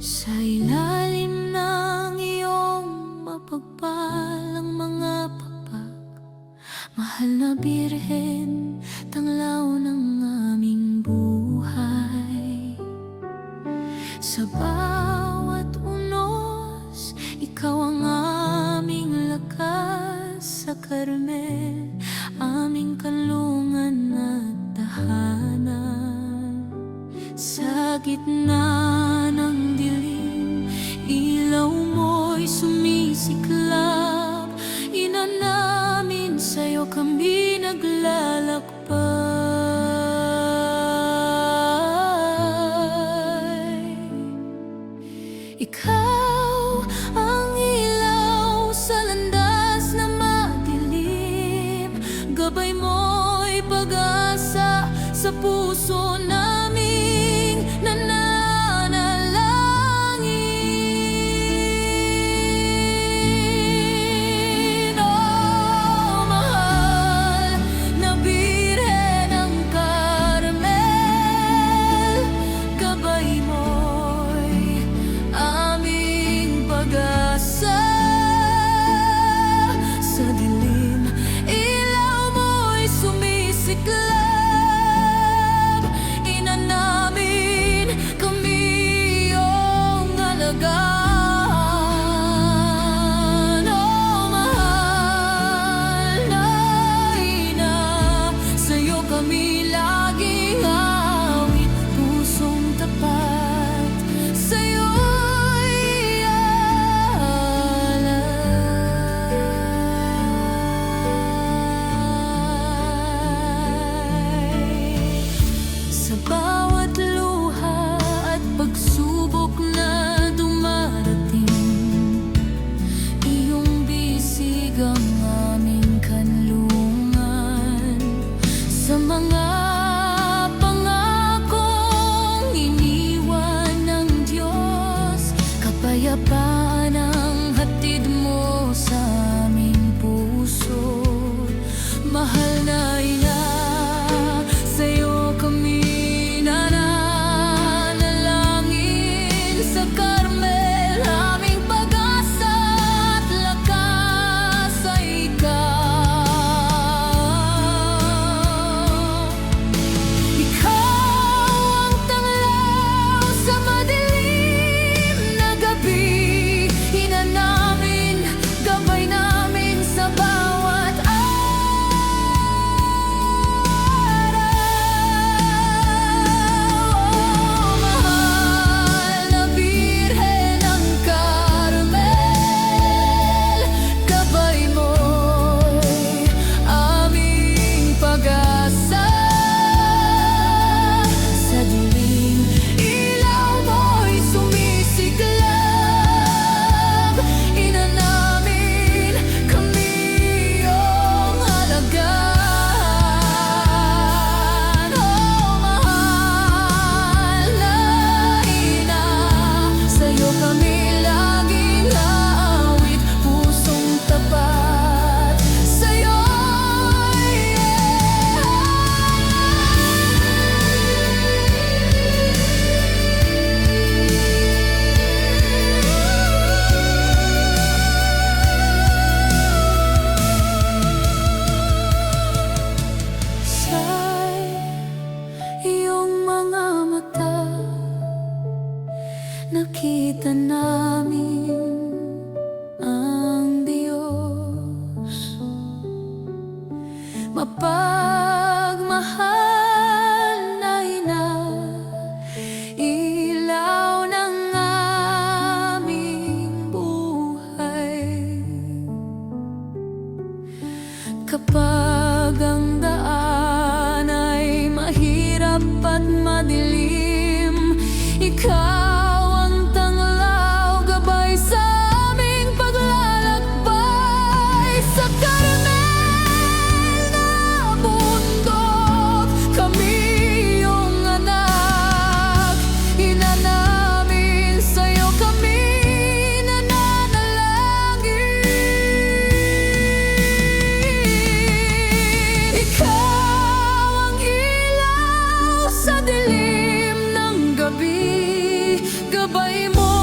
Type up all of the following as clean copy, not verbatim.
Sa ilalim ng iyong mapagpalang mga pakpak, mahal na Birhen, tanglaw ng aming buhay. Sa bawat unos, ikaw ang aming lakas. Sa Carmel, aming kanlungan at tahanan. Sa gitna ng dilim, ilaw mo'y sumisiklab. Ina namin, sa'yo kami naglalakbay. Ikaw ang ilaw sa landas na madilim. Gabay mo'y pag-asa sa puso naming nananalangin. Oh, mahal na Birhen ng Carmel, gabay mo'y aming pag-asa. Sa dilim, ilaw mo'y sumisiklab. Sa bawat luha at pagsubok na dumarating, iyong bisig ang aming kanlungan. Sa mga pangakong iniwan ng Diyos, kapayapaan ang hatid mo sa aming puso. Mahal na Ina, sa'yo kami nakita namin ang Diyos. Mapagmahal na Ina, ilaw ng aming buhay. Kapag ang daan ay mahirap at madilim, ikaw gabay mo.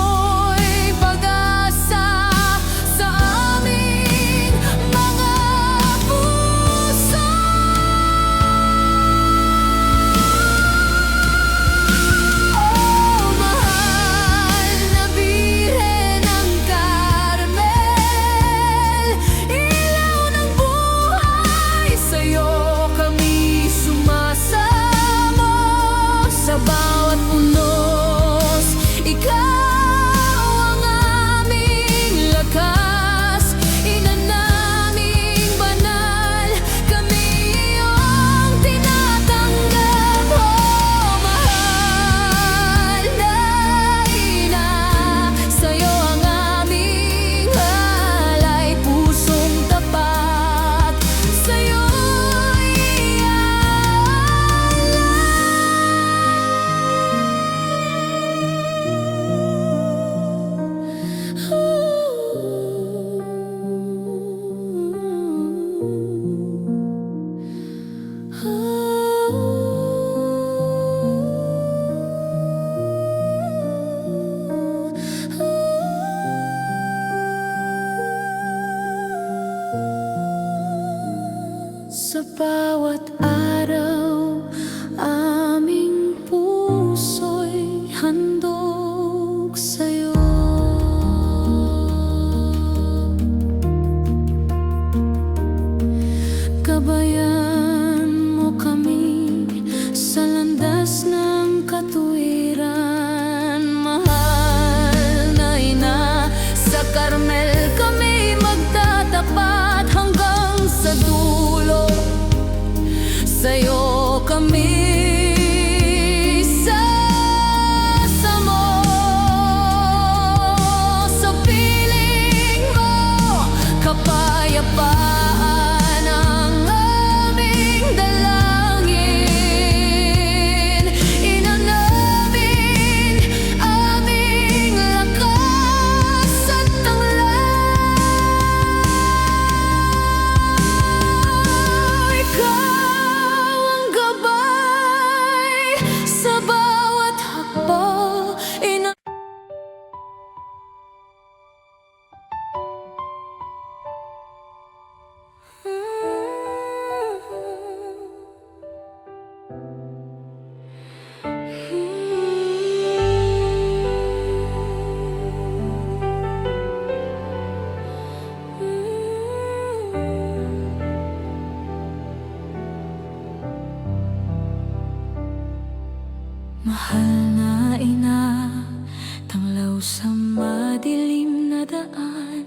sa madilim na daan.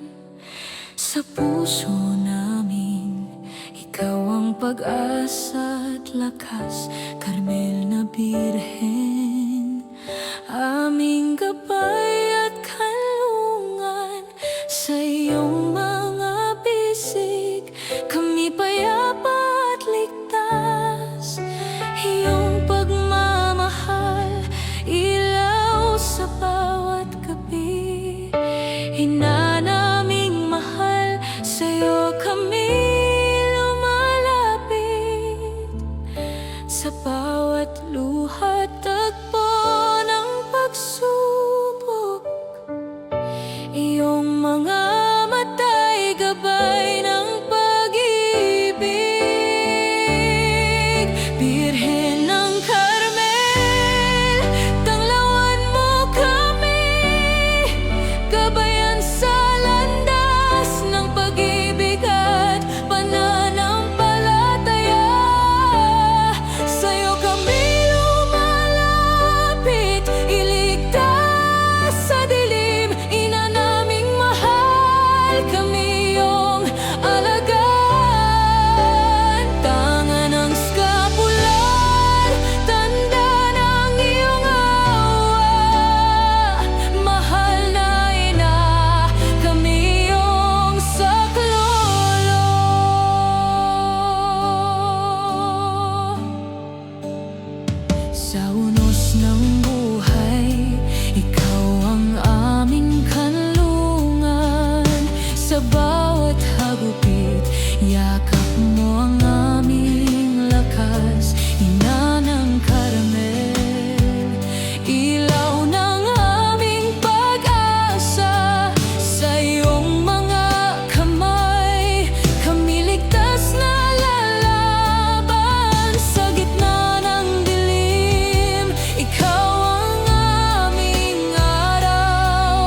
Sa puso namin, ikaw ang pag-asa at lakas, Carmel na Birhen, aming gabay at kanlungan. Sa iyong mga bisig, kami payapa at ligtas. Iyong pagmamahal, ilaw sa bawat gabi. Naming mahal, sa'yo kami lumalapit. Sa bawat luha, tagpo ng pagsubok. Iyong mga mata'y gabay ng pag-ibig. Birhen ng Carmel, tanglawan mo kami, gabayan sa landas ng pag-ibig at pananampalataya. Sa'yo kami lumalapit, iligtas sa dilim. Ina naming mahal, kami iyong alagaan. Tanga ng skapular, tanda ng iyong awa. Mahal na ina, kami iyong saklolo. Sa unos ng buhay, ikaw ang aming kanlungan. Sa bawat hagupit, yakap mo ang aming lakas. Ina ng Carmel, ilaw ng aming pag-asa. Sa iyong mga kamay, kami ligtas na lalaban. Sa gitna ng dilim, ikaw ang aming araw.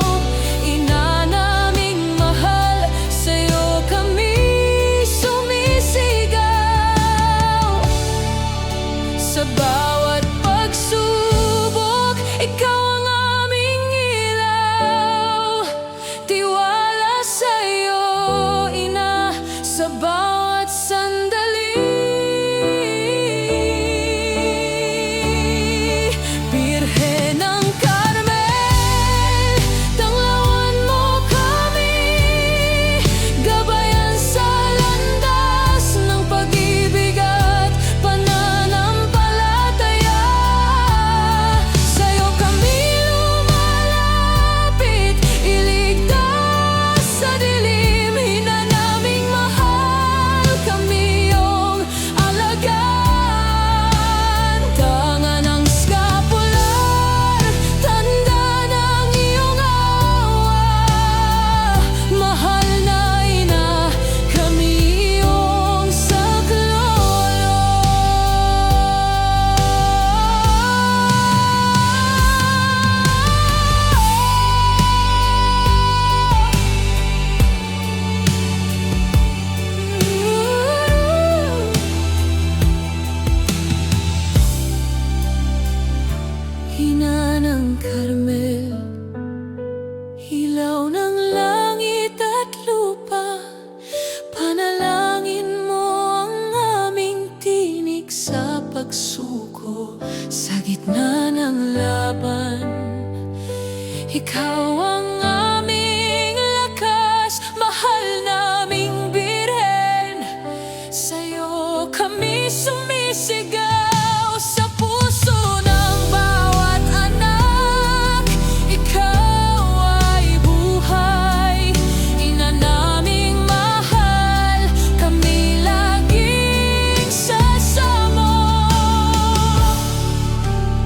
Ina naming mahal, sa'yo kami sumisigaw. Sa bawat pagsubok, ikaw ang aming ilaw. Tiwala sa'yo, ina, sa bawat sandali. Birhen ng Carmel, tanglawan mo kami, gabayan sa landas ng pag-ibig at pananampalataya. Sa'yo kami lumalapit, iligtas sa dilim. Ina naming mahal, kami iyong alagaan. Tanga ng skapular, tanda ng iyong awa. Mahal na ina, kami iyong saklolo. Ina ng Carmel, ilaw ng langit at lupa. Panalangin mo ang aming tinig sa pagsuko. Sa gitna ng laban, ikaw ang aming lakas. Mahal naming Birhen, sa'yo kami sumisigaw. Sa puso ng bawat anak, ikaw ay buhay. Ina naming mahal, kami laging sasamo.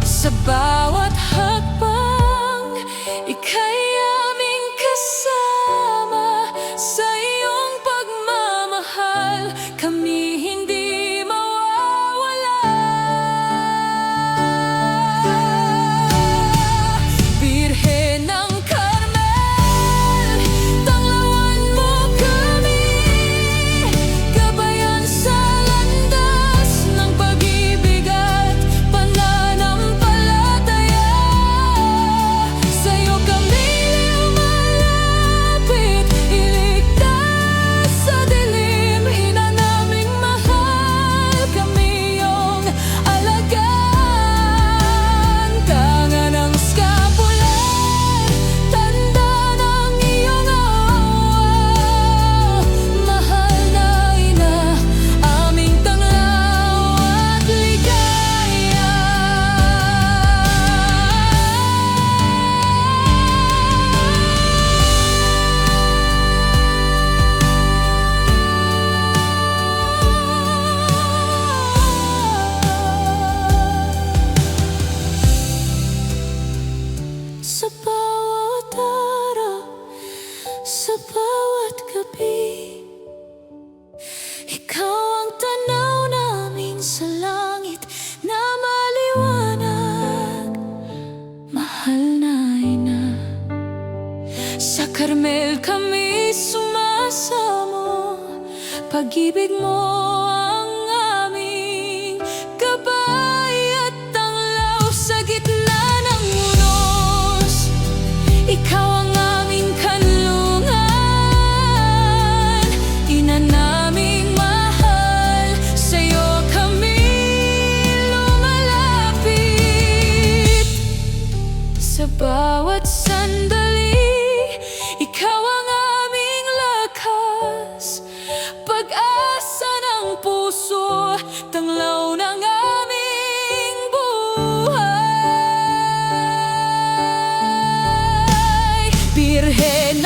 Sa bawat hakbang, ika'y aming kasama. Sa iyong pagmamahal, kami hindi mawawala. Birhen ng Carmel, tanglawan mo kami, gabayan sa landas ng pag-ibig at pananampalataya. Sa'yo kami sa bawat araw, sa bawat gabi. Ikaw ang tanaw namin sa langit na maliwanag, mahal na ina. Sa Carmel kami sumasamo, pag-ibig mo ang aming gabay at tanglaw sa gitna ng unos. Ikaw ang aming kanlungan, ina naming mahal, sa'yo kami lumalapit. Sa bawat sandali, ikaw ang aming lakas, pag-asa ng puso, tanglaw ng aming buhay. Birhen